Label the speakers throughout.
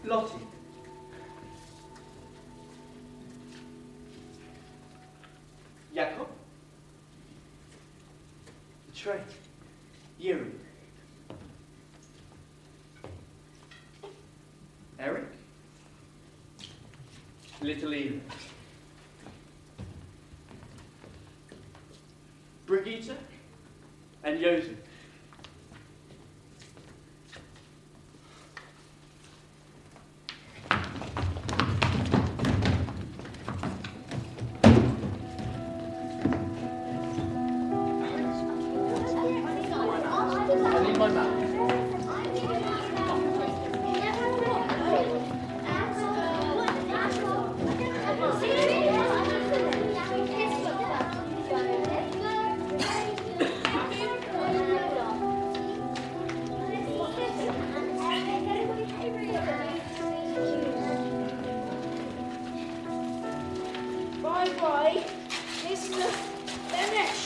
Speaker 1: Lottie. Jakob. The tray. Yuri. Eric. Little Eva. Brigitte and Joseph. I need my map.
Speaker 2: Bye-bye, Mr. Finish.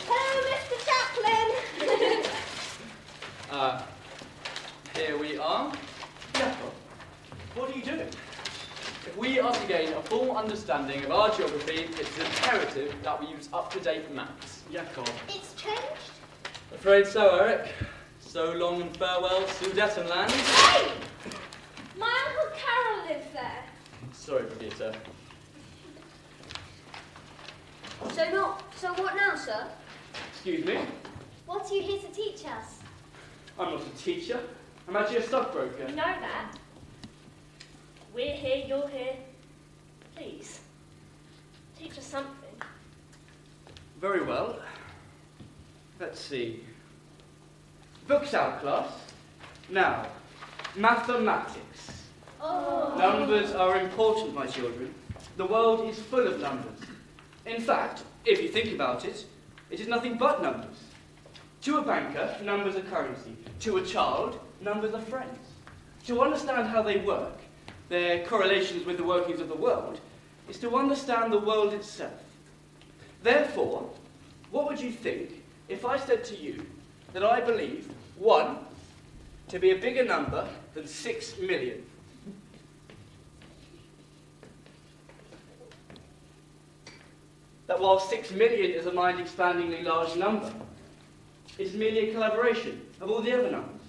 Speaker 2: Hello, Mr. Chaplain.
Speaker 1: Here we are. Jakob, what are you doing? If we are to gain a full understanding of our geography, it's imperative that we use up-to-date maps. Jakob.
Speaker 2: It's changed.
Speaker 1: Afraid so, Eric. So long and farewell, Sudetenland.
Speaker 2: Hey! My Uncle Carol lives there.
Speaker 1: Sorry, Brigitte.
Speaker 2: So what now, sir?
Speaker 1: Excuse me?
Speaker 2: What are you here to teach us?
Speaker 1: I'm not a teacher. I'm actually a stockbroker.
Speaker 3: You know that. We're here, you're here. Please, teach us something.
Speaker 1: Very well. Let's see. Books out, class. Now, mathematics.
Speaker 2: Oh.
Speaker 1: Numbers are important, my children. The world is full of numbers. In fact, if you think about it, it is nothing but numbers. To a banker, numbers are currency. To a child, numbers are friends. To understand how they work, their correlations with the workings of the world, is to understand the world itself. Therefore, what would you think if I said to you that I believe 1 to be a bigger number than 6 million? That while 6 million is a mind-expandingly large number, it is merely a collaboration of all the other numbers.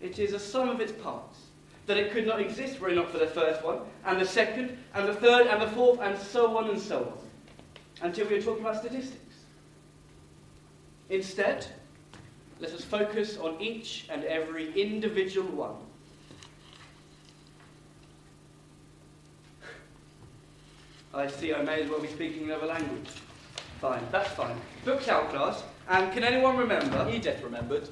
Speaker 1: It is a sum of its parts. That it could not exist were it not for the first one, and the second, and the third, and the fourth, and so on, until we are talking about statistics. Instead, let us focus on each and every individual one. I see I may as well be speaking another language. Fine, that's fine. Books out, class. And can anyone remember? Edith remembered.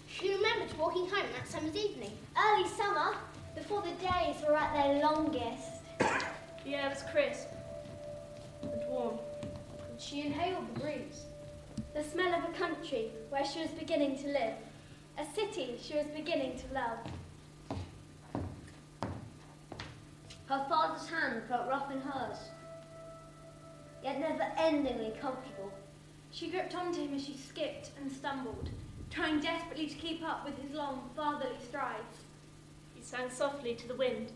Speaker 2: She remembered walking home that summer's evening. Early summer, before the days were at their longest.
Speaker 3: The air was crisp and warm.
Speaker 2: And she inhaled the breeze. The smell of a country where she was beginning to live. A city she was beginning to love. Her father's hand felt rough in hers, yet never-endingly comfortable.
Speaker 4: She gripped onto him as she skipped and stumbled, trying desperately to keep up with his long, fatherly strides.
Speaker 3: He sang softly to the wind.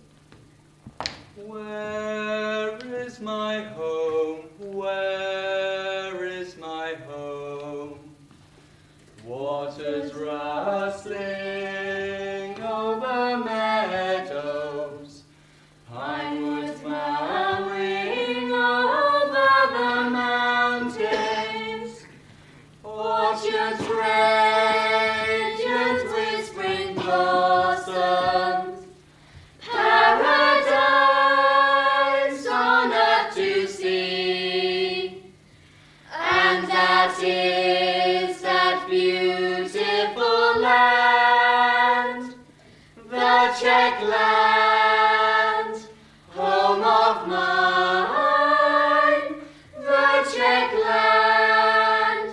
Speaker 1: Where is my home? Where is my home? Waters rustling over meadows, pine woods murmuring over the mountains, orchards radiant with spring blossoms, paradise on earth to see, and that is that beautiful land, the Czech land, home of mine, the Czech land,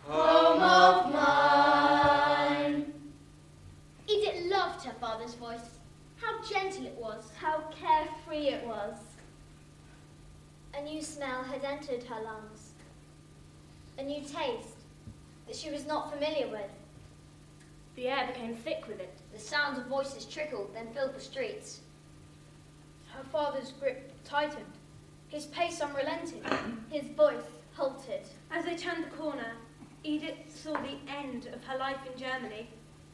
Speaker 1: home of mine.
Speaker 2: Edith loved her father's voice. How gentle it was. How carefree it was. A new smell had entered her lungs. A new taste that she was not familiar with.
Speaker 3: The air became thick with it.
Speaker 2: The sounds of voices trickled, then filled the streets.
Speaker 4: Her father's grip tightened, his pace unrelenting.
Speaker 2: His voice halted.
Speaker 4: As they turned the corner, Edith saw the end of her life in Germany.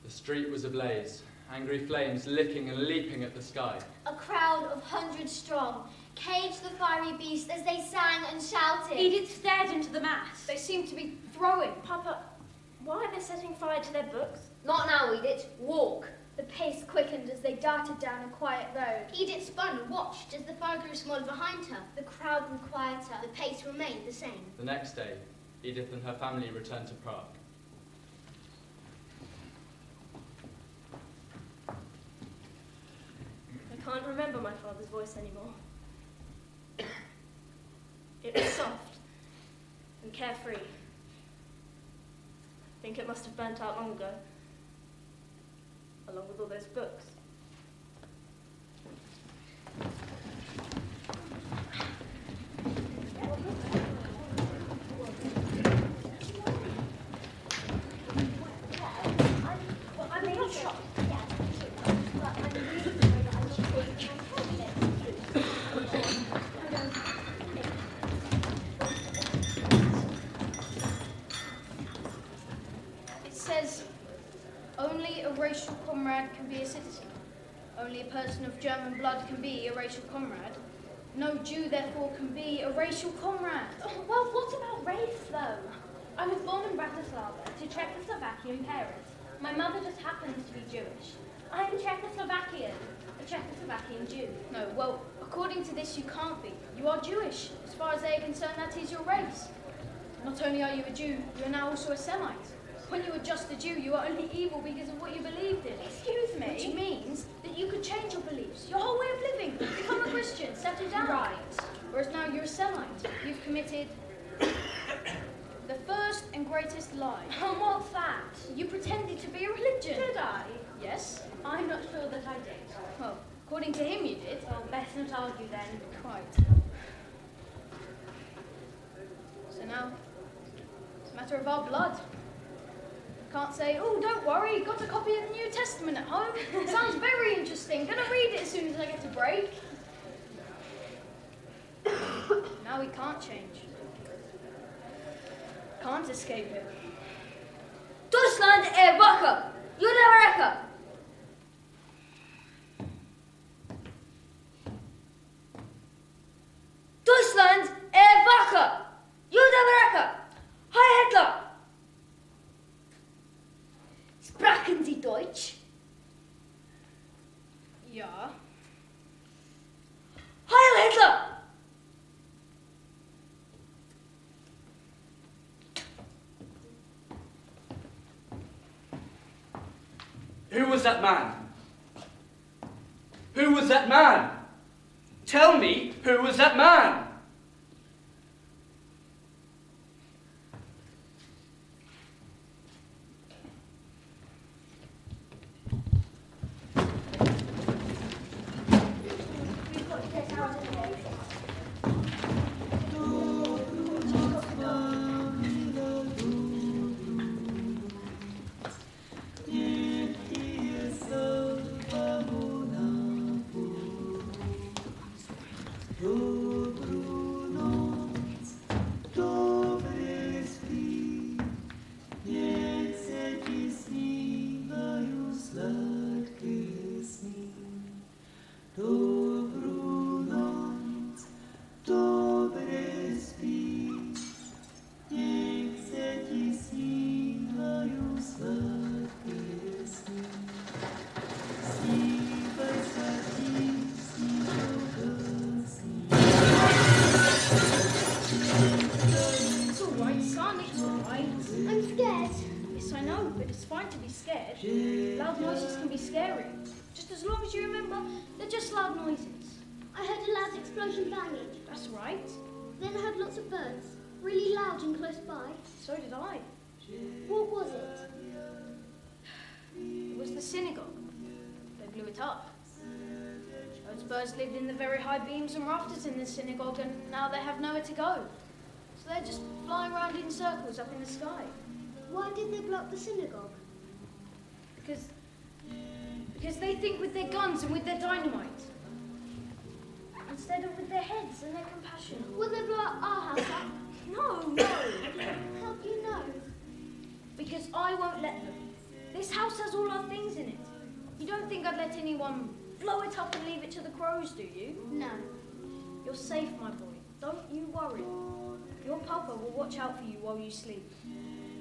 Speaker 5: The street was ablaze, angry flames licking and leaping at the sky.
Speaker 2: A crowd of hundreds strong caged the fiery beast as they sang and shouted.
Speaker 4: Edith stared into the mass.
Speaker 2: They seemed to be throwing.
Speaker 3: Papa, why are they setting fire to their books?
Speaker 2: Not now, Edith. Walk. The pace quickened as they darted down a quiet road. Edith spun and watched as the fire grew smaller behind her. The crowd grew quieter. The pace remained the same.
Speaker 5: The next day, Edith and her family returned to Prague.
Speaker 3: I can't remember my father's voice anymore. It was soft and carefree. I think it must have burnt out long ago, along with all those books.
Speaker 6: Only a racial comrade can be a citizen. Only a person of German blood can be a racial comrade. No Jew, therefore, can be a racial comrade.
Speaker 4: Oh, well, what about race, though? I was born in Bratislava to Czechoslovakian parents. My mother just happens to be Jewish. I am Czechoslovakian, a Czechoslovakian Jew.
Speaker 6: No, well, according to this, you can't be. You are Jewish. As far as they are concerned, that is your race. Not only are you a Jew, you are now also a Semite. When you are just a Jew, you are only evil because of what you believed in.
Speaker 4: Excuse me?
Speaker 6: Which means that you could change your beliefs, your whole way of living, become a Christian, settle down.
Speaker 4: Right.
Speaker 6: Whereas now you're a Semite. You've committed the first and greatest lie.
Speaker 4: And what's that?
Speaker 6: You pretended to be a religion.
Speaker 4: Did I?
Speaker 6: Yes.
Speaker 4: I'm not sure that I did.
Speaker 6: Well, according to him, you did.
Speaker 4: Well, best not argue then.
Speaker 6: Quite. So now, it's a matter of our blood. Can't say, oh, don't worry, got a copy of the New Testament at home. Sounds very interesting. Gonna read it as soon as I get a break. Now we can't change. Can't escape it.
Speaker 2: Deutschland Wache! Judewerke! Deutschland Wache! Judewerke! Heil Hitler! Sprachen Sie Deutsch?
Speaker 6: Ja.
Speaker 2: Heil Hitler!
Speaker 1: Who was that man? Who was that man? Tell me, who was that man?
Speaker 6: Loud noises can be scary. Just as long as you remember, they're just loud noises.
Speaker 2: I heard a loud explosion banging.
Speaker 6: That's right.
Speaker 2: Then I heard lots of birds, really loud and close by.
Speaker 6: So did I.
Speaker 2: What was it?
Speaker 6: It was the synagogue. They blew it up. Those birds lived in the very high beams and rafters in the synagogue, and now they have nowhere to go. So they're just flying around in circles up in the sky.
Speaker 2: Why did they blow up the synagogue?
Speaker 6: Because they think with their guns and with their dynamite? Instead of with their heads and their compassion.
Speaker 2: Will they blow our house up?
Speaker 6: No.
Speaker 2: How do you know?
Speaker 6: Because I won't let them. This house has all our things in it. You don't think I'd let anyone blow it up and leave it to the crows, do you?
Speaker 2: No.
Speaker 6: You're safe, my boy. Don't you worry. Your papa will watch out for you while you sleep.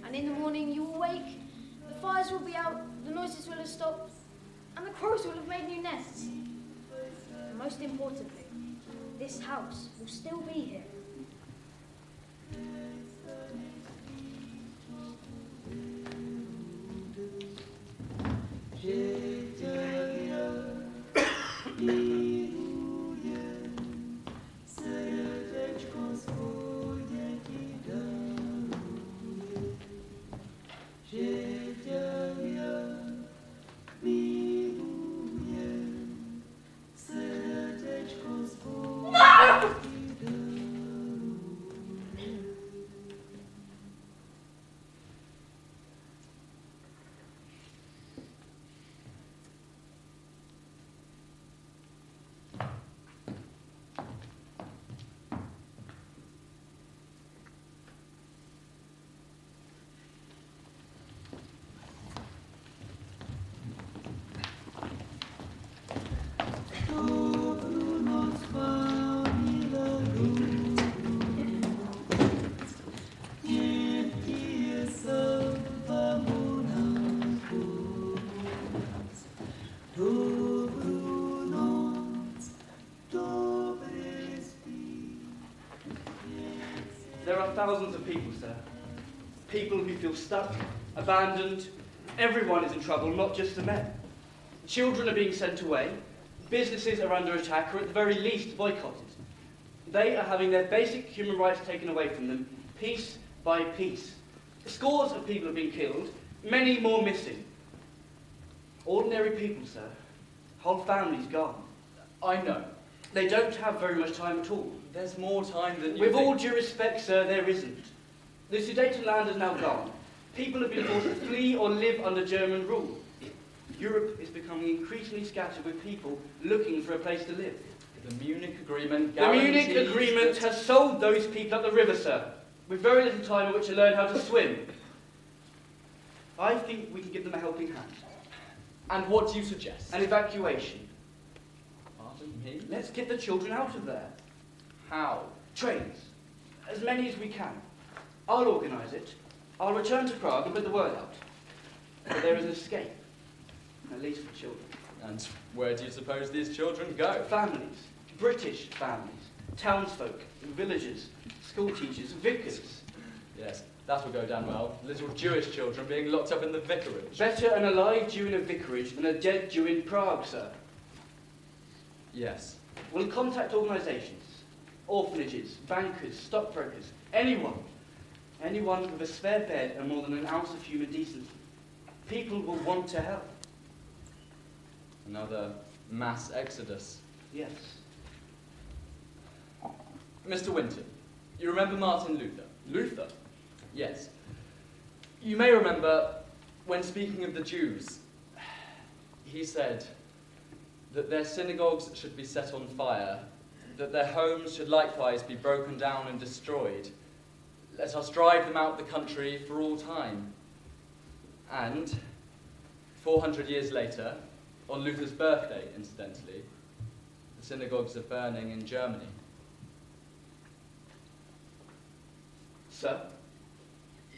Speaker 6: And in the morning you will wake, the fires will be out, the noises will have stopped, and the crows will have made new nests. And most importantly, this house will still be here.
Speaker 1: There are thousands of people, sir. People who feel stuck, abandoned. Everyone is in trouble, not just the men. Children are being sent away. Businesses are under attack, or at the very least boycotted. They are having their basic human rights taken away from them, piece by piece. Scores of people have been killed, many more missing. Ordinary people, sir. Whole families gone.
Speaker 5: I know.
Speaker 1: They don't have very much time at all.
Speaker 5: There's more time than you
Speaker 1: With
Speaker 5: think.
Speaker 1: all due respect, sir, there isn't. The Sudetenland is now gone. People have been forced to flee or live under German rule. Europe is becoming increasingly scattered with people looking for a place to live.
Speaker 5: The Munich Agreement
Speaker 1: The Munich
Speaker 5: guarantees
Speaker 1: Agreement
Speaker 5: that-
Speaker 1: has sold those people up the river, sir, with very little time in which to learn how to swim. I think we can give them a helping hand.
Speaker 5: And what do you suggest?
Speaker 1: An evacuation.
Speaker 5: Pardon me?
Speaker 1: Let's get the children out of there.
Speaker 5: How?
Speaker 1: Trains. As many as we can. I'll organise it. I'll return to Prague and put the word out. But there is an escape. At least for children.
Speaker 5: And where do you suppose these children go?
Speaker 1: Families. British families. Townsfolk. Villagers. School teachers. Vicars.
Speaker 5: Yes, that will go down well. Little Jewish children being locked up in the vicarage.
Speaker 1: Better an alive Jew in a vicarage than a dead Jew in Prague, sir.
Speaker 5: Yes.
Speaker 1: We'll contact organisations. Orphanages. Bankers. Stockbrokers. Anyone. Anyone with a spare bed and more than an ounce of human decency. People will want to help.
Speaker 5: Another mass exodus.
Speaker 1: Yes.
Speaker 5: Mr. Winton, you remember Martin Luther? Luther? Yes. You may remember when speaking of the Jews, he said that their synagogues should be set on fire, that their homes should likewise be broken down and destroyed. Let us drive them out the country for all time. And 400 years later, on Luther's birthday, incidentally, the synagogues are burning in Germany.
Speaker 1: Sir?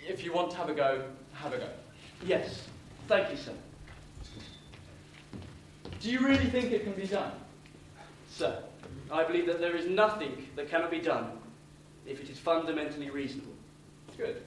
Speaker 5: If you want to have a go, have a go.
Speaker 1: Yes. Thank you, sir.
Speaker 5: Do you really think it can be done?
Speaker 1: Sir, I believe that there is nothing that cannot be done if it is fundamentally reasonable.
Speaker 5: Good.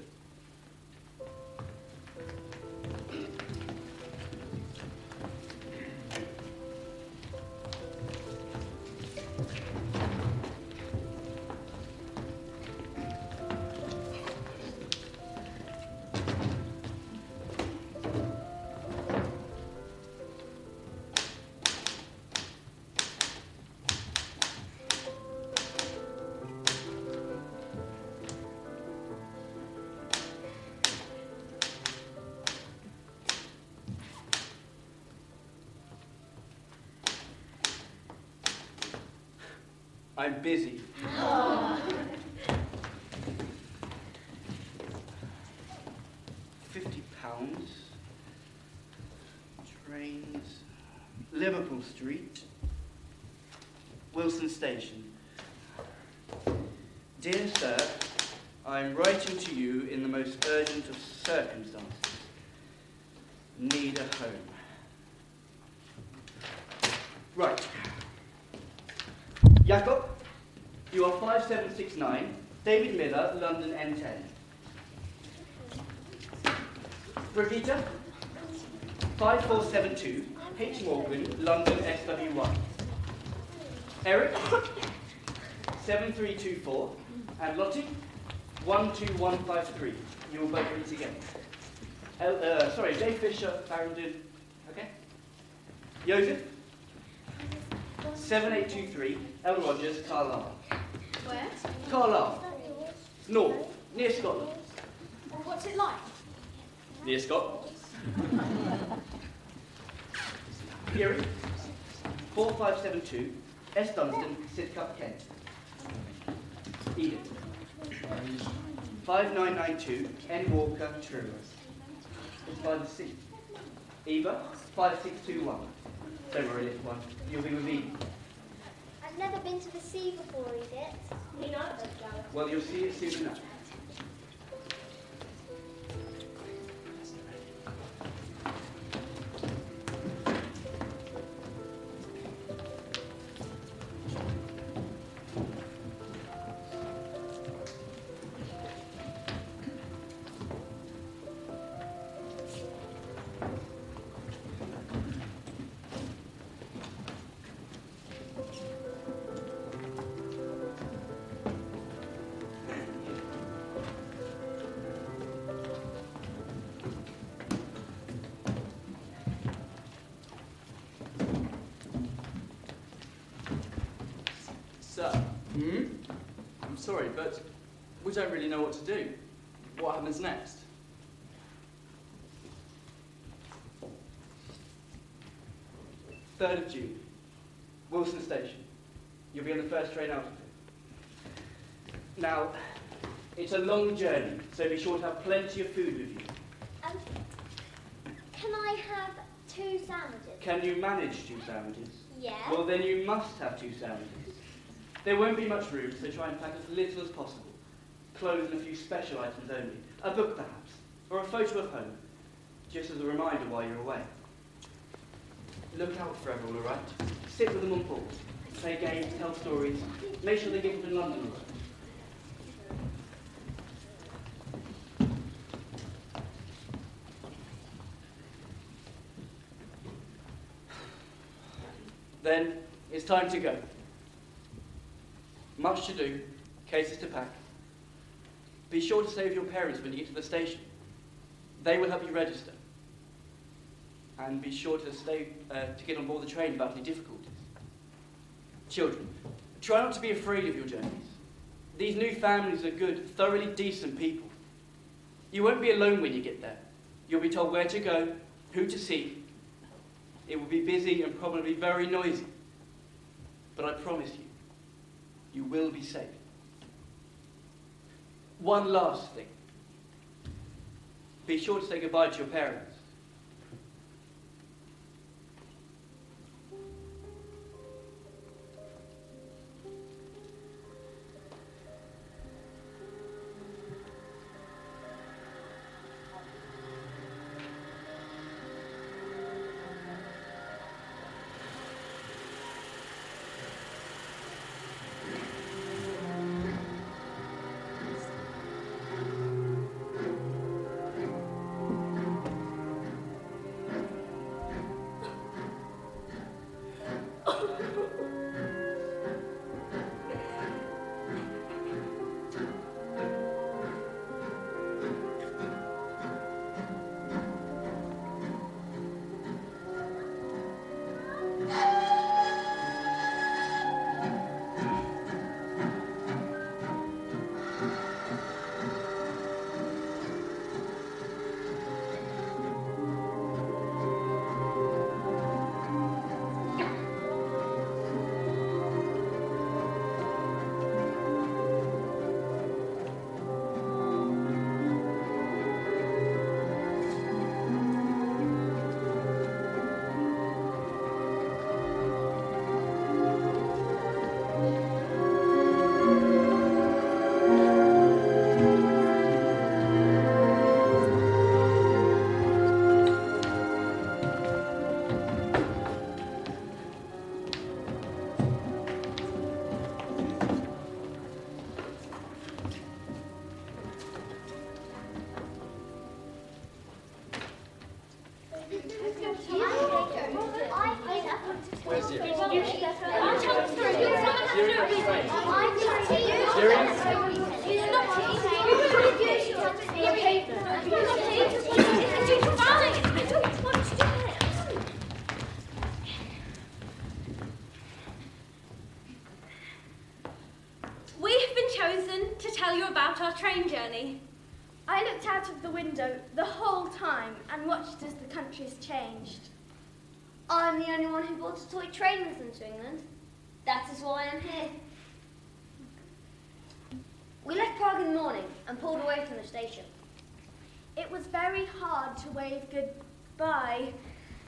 Speaker 1: I'm busy. £50. Trains. Liverpool Street. Wilson Station. Dear sir, I'm writing to you in the most urgent of circumstances. Need a home. Right. Jacob, you are 5769, David Miller, London N10. Brigitte, 5472, H. Morgan, London SW1. Eric, 7324, and Lottie, 12153. You will both read together. J. Fisher, Farringdon, okay? Joseph, 7823, L. Rogers, Carlisle.
Speaker 6: Where?
Speaker 1: Carlisle. North, near Scotland.
Speaker 6: What's it like?
Speaker 1: Near Scotland. Geary, 4572, S. Dunstan, Sidcup, Kent. Edith, 5992, N. Walker, Truro. It's by the sea. Eva, 5621. Don't worry, little one. You'll be with me.
Speaker 2: I've never been to the sea before, Edith.
Speaker 3: Me neither, Gareth.
Speaker 1: Well, you'll see it soon enough.
Speaker 5: Sir, I'm sorry, but we don't really know what to do. What happens next?
Speaker 1: Third of June, Wilson Station. You'll be on the first train out of it. Now, it's a long journey, so be sure to have plenty of food with you.
Speaker 2: Can I have 2 sandwiches?
Speaker 1: Can you manage 2 sandwiches?
Speaker 2: Yeah.
Speaker 1: Well, then you must have 2 sandwiches. There won't be much room, so try and pack as little as possible. Clothes and a few special items only. A book, perhaps, or a photo of home, just as a reminder while you're away. Look out for everyone, all right? Sit with them on board. Play games, tell stories. Make sure they get up in London all right. Then it's time to go. Much to do, cases to pack. Be sure to stay with your parents when you get to the station. They will help you register. And be sure to stay to get on board the train without any difficulties. Children, try not to be afraid of your journeys. These new families are good, thoroughly decent people. You won't be alone when you get there. You'll be told where to go, who to see. It will be busy and probably very noisy. But I promise you, you will be safe. One last thing. Be sure to say goodbye to your parents.
Speaker 4: to tell you about our train journey.
Speaker 2: I looked out of the window the whole time and watched as the countries changed. I'm the only one who bought a toy train with them to England. That is why I'm here. We left Prague in the morning and pulled away from the station. It was very hard to wave goodbye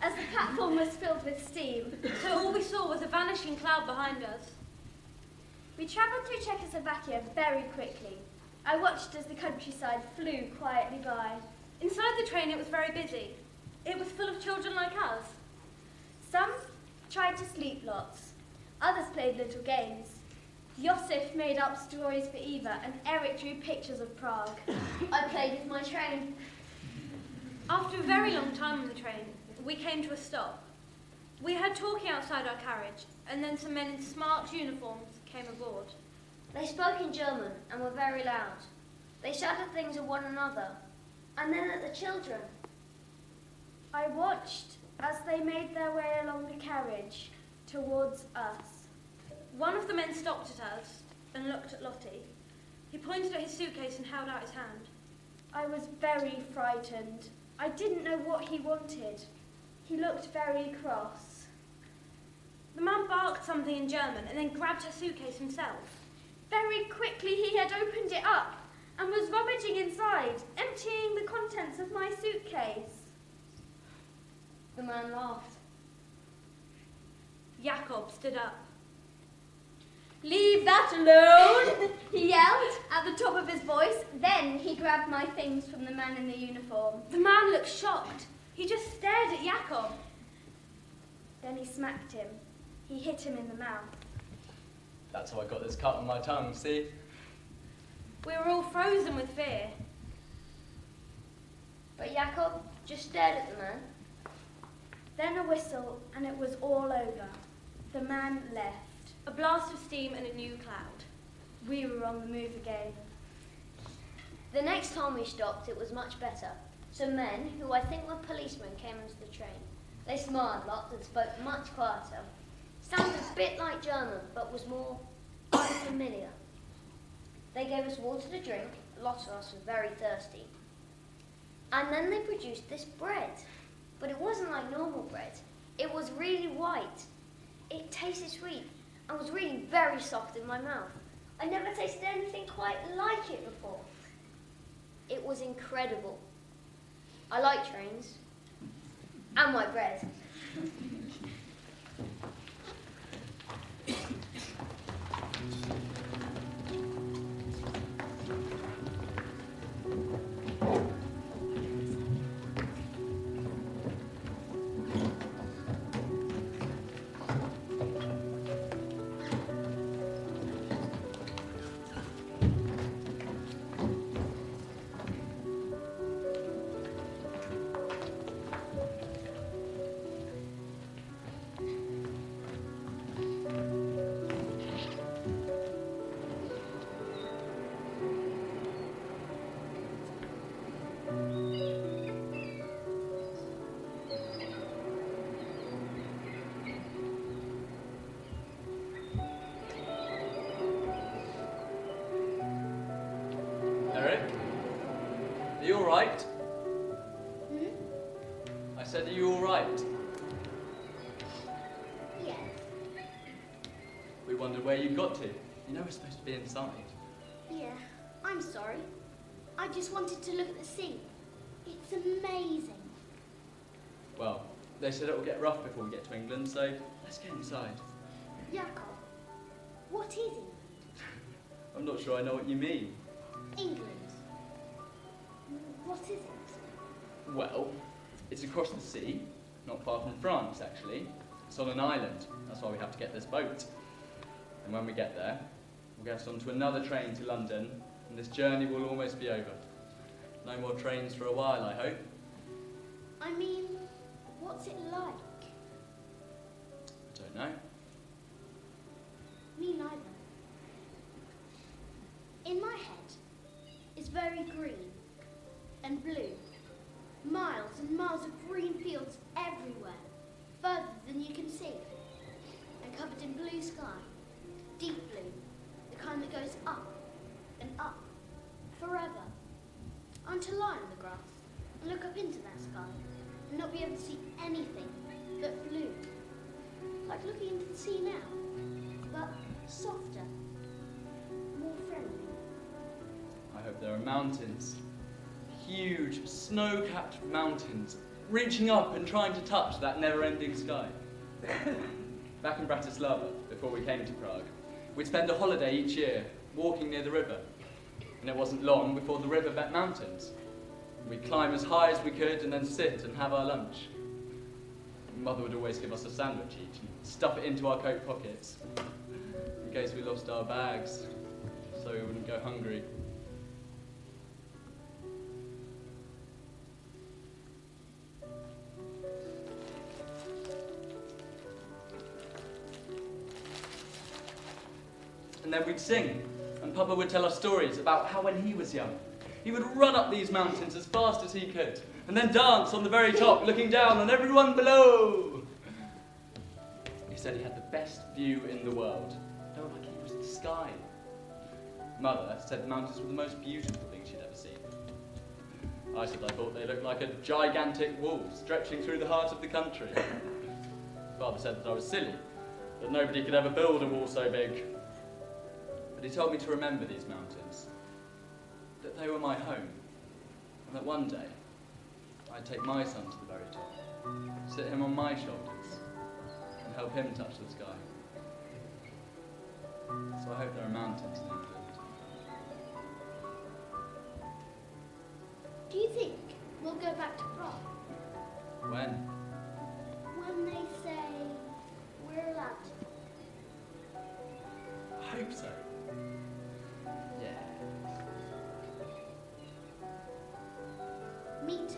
Speaker 2: as the platform was filled with steam.
Speaker 4: So all we saw was a vanishing cloud behind us.
Speaker 2: We travelled through Czechoslovakia very quickly. I watched as the countryside flew quietly by.
Speaker 4: Inside the train it was very busy. It was full of children like us.
Speaker 2: Some tried to sleep lots. Others played little games. Josef made up stories for Eva and Eric drew pictures of Prague. I played with my train.
Speaker 4: After a very long time on the train, we came to a stop. We heard talking outside our carriage, and then some men in smart uniforms came aboard.
Speaker 2: They spoke in German and were very loud. They shouted things at one another, and then at the children. I watched as they made their way along the carriage towards us.
Speaker 4: One of the men stopped at us and looked at Lottie. He pointed at his suitcase and held out his hand.
Speaker 2: I was very frightened. I didn't know what he wanted. He looked very cross.
Speaker 4: The man barked something in German and then grabbed her suitcase himself.
Speaker 2: Very quickly he had opened it up and was rummaging inside, emptying the contents of my suitcase. The man laughed.
Speaker 4: Jakob stood up.
Speaker 2: "Leave that alone," he yelled at the top of his voice. Then he grabbed my things from the man in the uniform.
Speaker 4: The man looked shocked. He just stared at Jakob.
Speaker 2: Then he smacked him. He hit him in the mouth.
Speaker 5: That's how I got this cut on my tongue, see?
Speaker 4: We were all frozen with fear.
Speaker 2: But Jakob just stared at the man. Then a whistle and it was all over. The man left.
Speaker 4: A blast of steam and a new cloud.
Speaker 2: We were on the move again. The next time we stopped, it was much better. Some men, who I think were policemen, came into the train. They smiled a lot and spoke much quieter. Sounded a bit like German, but was more unfamiliar. They gave us water to drink. A lot of us were very thirsty. And then they produced this bread. But it wasn't like normal bread. It was really white. It tasted sweet and was really very soft in my mouth. I never tasted anything quite like it before. It was incredible. I like trains. And my bread.
Speaker 5: Are you all right? I said, are you all right?
Speaker 2: Yes.
Speaker 5: We wondered where you got to. You know we're supposed to be inside.
Speaker 2: Yeah, I'm sorry. I just wanted to look at the sea. It's amazing.
Speaker 5: Well, they said it will get rough before we get to England, so let's get inside.
Speaker 2: Jakob, what is England?
Speaker 5: I'm not sure I know what you mean.
Speaker 2: England. What is it?
Speaker 5: Well, it's across the sea, not far from France, actually. It's on an island. That's why we have to get this boat. And when we get there, we'll get us onto another train to London, and this journey will almost be over. No more trains for a while, I hope.
Speaker 2: I mean, what's it like?
Speaker 5: I don't know.
Speaker 2: Me neither. In my head, it's very green and blue. Miles and miles of green fields everywhere, further than you can see. And covered in blue sky, deep blue, the kind that goes up and up. up into that sky and not be able to see anything but blue. Like looking into the sea now, but softer, more friendly.
Speaker 5: I hope there are mountains, huge snow-capped mountains, reaching up and trying to touch that never-ending sky. Back in Bratislava, before we came to Prague, we'd spend a holiday each year walking near the river. And it wasn't long before the river met mountains. We'd climb as high as we could and then sit and have our lunch. Mother would always give us a sandwich each and stuff it into our coat pockets in case we lost our bags, so we wouldn't go hungry. And then we'd sing, and Papa would tell us stories about how when he was young, he would run up these mountains as fast as he could, and then dance on the very top, looking down on everyone below. He said he had the best view in the world. Felt like he was the sky. Mother said the mountains were the most beautiful thing she'd ever seen. I said I thought they looked like a gigantic wall stretching through the heart of the country. Father said that I was silly, that nobody could ever build a wall so big. But he told me to remember these mountains, that they were my home, and that one day I'd take my son to the very top, sit him on my shoulders, and help him touch the sky. So I hope there are mountains in England.
Speaker 2: Do you think we'll go back to Prague?
Speaker 5: When?
Speaker 2: When they say we're allowed to.
Speaker 5: I hope so. Yeah.
Speaker 2: Me too.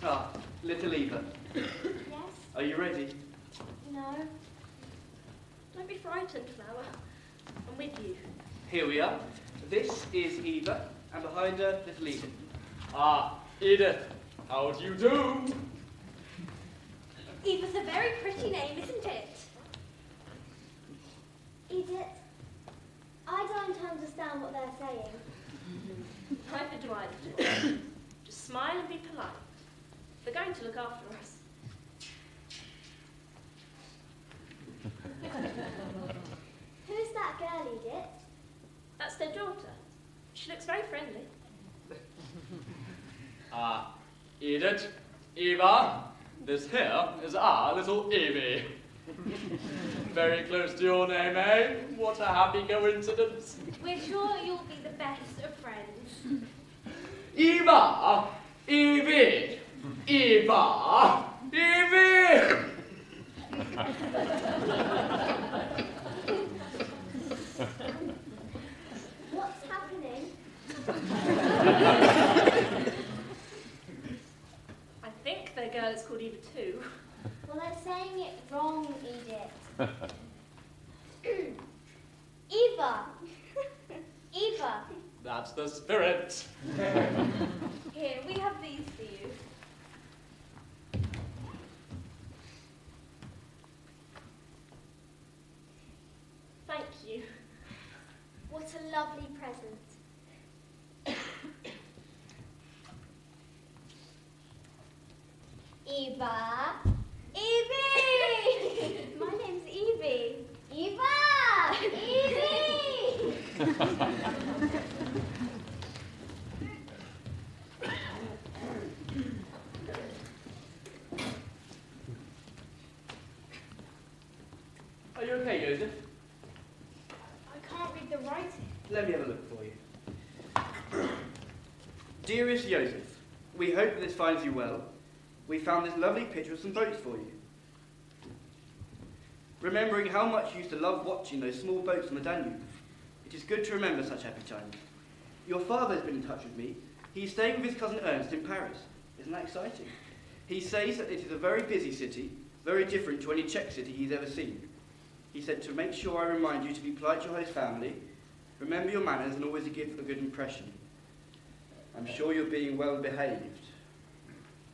Speaker 1: Ah, little Eva,
Speaker 2: Yes?
Speaker 1: are you ready?
Speaker 2: No?
Speaker 3: Don't be frightened, Flower. I'm with you.
Speaker 1: Here we are. This is Eva, and behind her, little Edith.
Speaker 5: Ah, Edith, how do you do?
Speaker 4: Eva's a very pretty name, isn't it?
Speaker 2: Edith, I don't understand what they're saying.
Speaker 3: Neither do I, little one. Just smile and be polite. They're going to look after us.
Speaker 2: Who's that girl, Edith?
Speaker 3: That's their daughter. She looks very friendly.
Speaker 5: Ah, Edith, Eva, this here is our little Evie. Very close to your name, eh? What a happy coincidence.
Speaker 4: We're sure you'll be the best of friends.
Speaker 5: Eva! Evie! Eva! Evie!
Speaker 2: What's happening?
Speaker 3: I think their girl is called Eva too.
Speaker 2: Well, they're saying it wrong, Edith. Eva! Eva!
Speaker 5: That's the spirit.
Speaker 4: Here, we have these for you.
Speaker 3: Thank you.
Speaker 2: What a lovely present. Eva! Evie! My name's Evie. Eva! Evie!
Speaker 1: okay, Joseph?
Speaker 6: I can't read the writing.
Speaker 1: Let me have a look for you. Dearest Joseph, we hope that this finds you well. We found this lovely picture of some boats for you. Remembering how much you used to love watching those small boats on the Danube, it is good to remember such happy times. Your father has been in touch with me. He's staying with his cousin Ernst in Paris. Isn't that exciting? He says that it is a very busy city, very different to any Czech city he's ever seen. He said to make sure I remind you to be polite to your host family, remember your manners and always give a good impression. I'm sure you're being well behaved.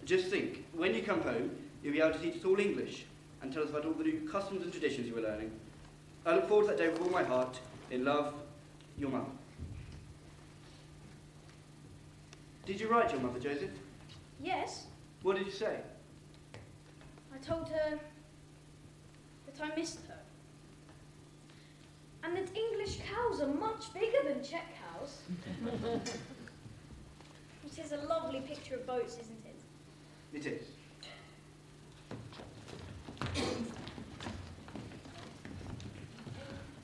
Speaker 1: Just think, when you come home, you'll be able to teach us all English and tell us about all the new customs and traditions you were learning. I look forward to that day with all my heart. In love, your mother. Did you write to your mother, Joseph?
Speaker 6: Yes,
Speaker 1: What did you say?
Speaker 6: I told her that I missed her. And that English cows are much bigger than Czech cows. It is a lovely picture of boats, isn't it?
Speaker 1: It is.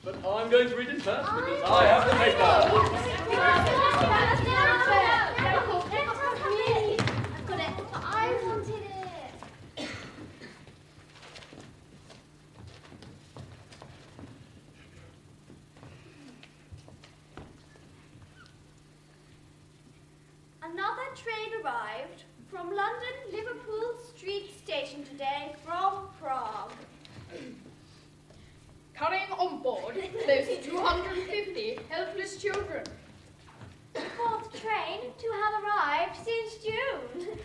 Speaker 5: But I'm going to read it first because I have the paper.
Speaker 2: I've got it. I wanted it. Another train arrived from London Liverpool Street Station today from Prague.
Speaker 6: Carrying on board those 250 helpless children.
Speaker 2: The fourth train to have arrived since June.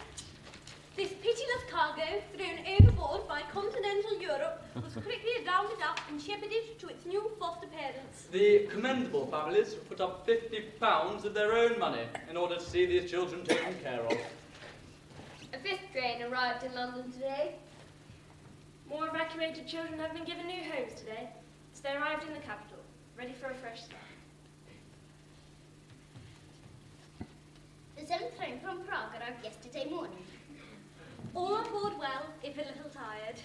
Speaker 4: This pitiless cargo, thrown overboard by continental Europe, was quickly rounded up and shepherded to its new foster parents.
Speaker 5: The commendable families have put up £50 of their own money in order to see these children taken care of.
Speaker 2: A fifth train arrived in London today.
Speaker 3: More evacuated children have been given new homes today, so they arrived in the capital, ready for a fresh start.
Speaker 2: The seventh train from Prague arrived yesterday morning.
Speaker 4: All on board well, if a little tired.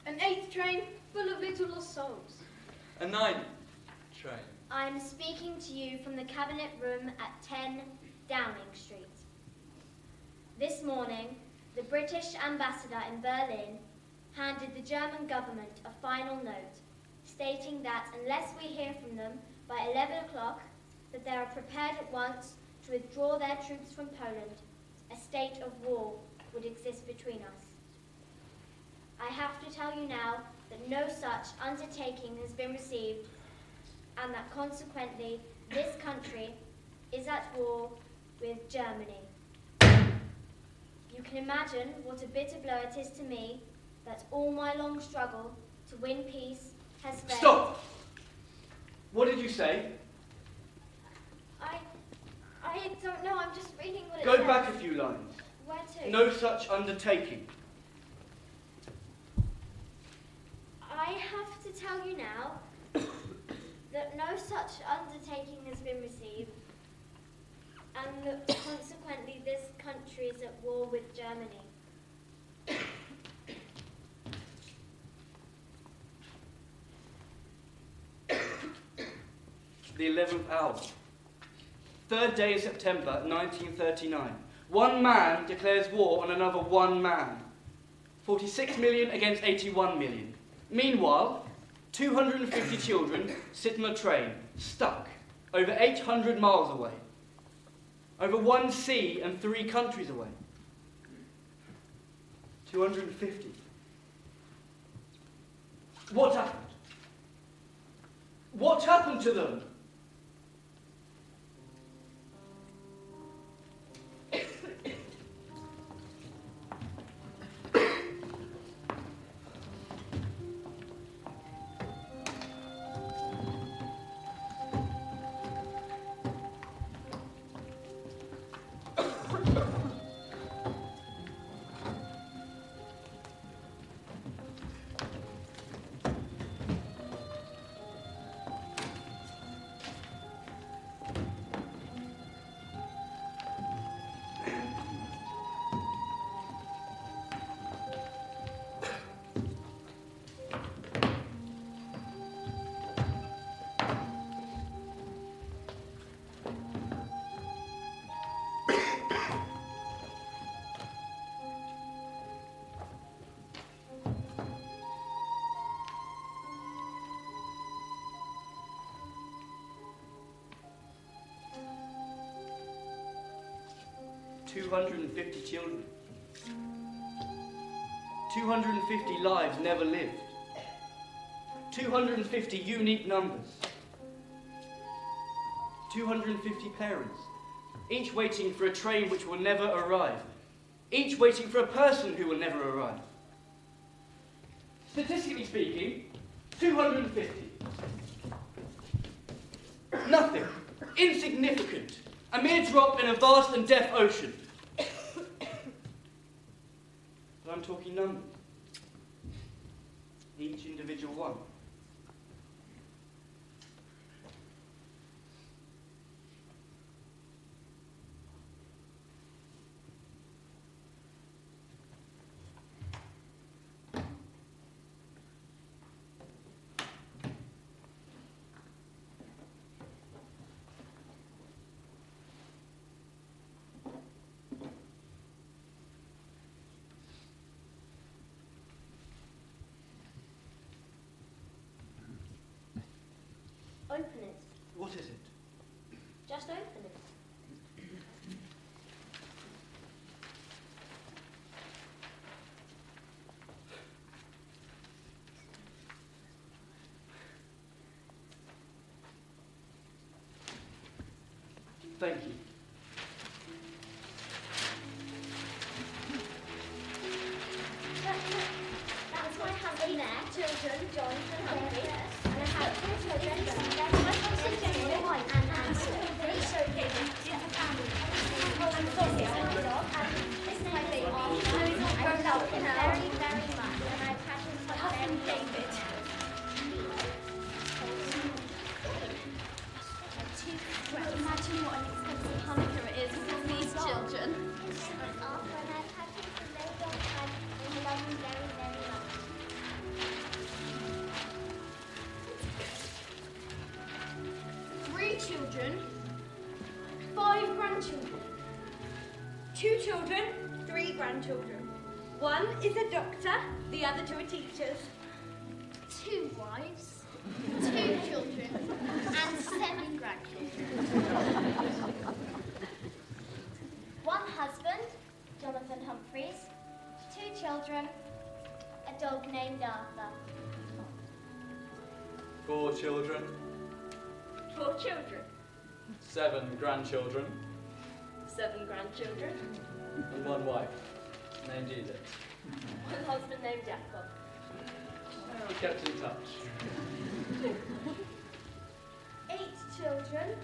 Speaker 6: An eighth train full of little lost souls.
Speaker 5: A ninth train.
Speaker 2: I am speaking to you from the Cabinet Room at 10 Downing Street. This morning, the British ambassador in Berlin handed the German government a final note stating that unless we hear from them by 11 o'clock, that they are prepared at once to withdraw their troops from Poland, a state of war would exist between us. I have to tell you now that no such undertaking has been received, and that consequently this country is at war with Germany. You can imagine what a bitter blow it is to me that all my long struggle to win peace has failed.
Speaker 1: Stop! What did you say?
Speaker 2: I don't know, I'm just reading what it
Speaker 1: Go
Speaker 2: says.
Speaker 1: back a few lines.
Speaker 2: Where to?
Speaker 1: No such undertaking.
Speaker 2: I have to tell you now that no such undertaking has been received, and that consequently this country is at war with Germany.
Speaker 1: The 11th hour. 3rd day of September, 1939. One man declares war on another one man. 46 million against 81 million. Meanwhile, 250 children sit on a train, stuck, over 800 miles away. Over one sea and 3 countries away. 250. What happened? What happened to them? 250 children. 250 lives never lived. 250 unique numbers. 250 parents, each waiting for a train which will never arrive. Each waiting for a person who will never arrive. Statistically speaking, 250. Nothing. Insignificant. A mere drop in a vast and deaf ocean. But I'm talking numbers. Each individual one.
Speaker 3: Open it.
Speaker 1: What is it?
Speaker 3: Just open it.
Speaker 1: Thank you.
Speaker 2: That's my husband there, children, Jonathan, Humphrey, and I have two children, that's my husband, Jenny, and Ansel. It's okay, it's a family. I'm sorry, I'm a dog, and this is my baby. I love him very, very much, and I've had him for husband, David.
Speaker 4: Imagine what an expensive Hanukkah it is for these children.
Speaker 2: And I've had him for very long time, and I love him very, very much.
Speaker 4: 3 children, 5 grandchildren. 2 children, 3 grandchildren. 1 is a doctor, the other 2 are teachers.
Speaker 6: 2 wives, 2 children, and 7 grandchildren.
Speaker 2: 1 husband, Jonathan Humphreys, 2 children, a dog named Arthur.
Speaker 5: 4 children,
Speaker 3: 4 children,
Speaker 5: 7 grandchildren,
Speaker 3: 7 grandchildren,
Speaker 5: and 1 wife, named Edith.
Speaker 3: 1 husband named Jacob.
Speaker 5: We kept in touch.
Speaker 2: 8 children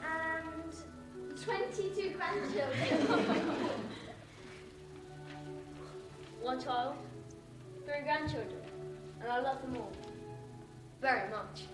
Speaker 2: and 22 grandchildren.
Speaker 3: 1 child, 3 grandchildren, and I love them all very much.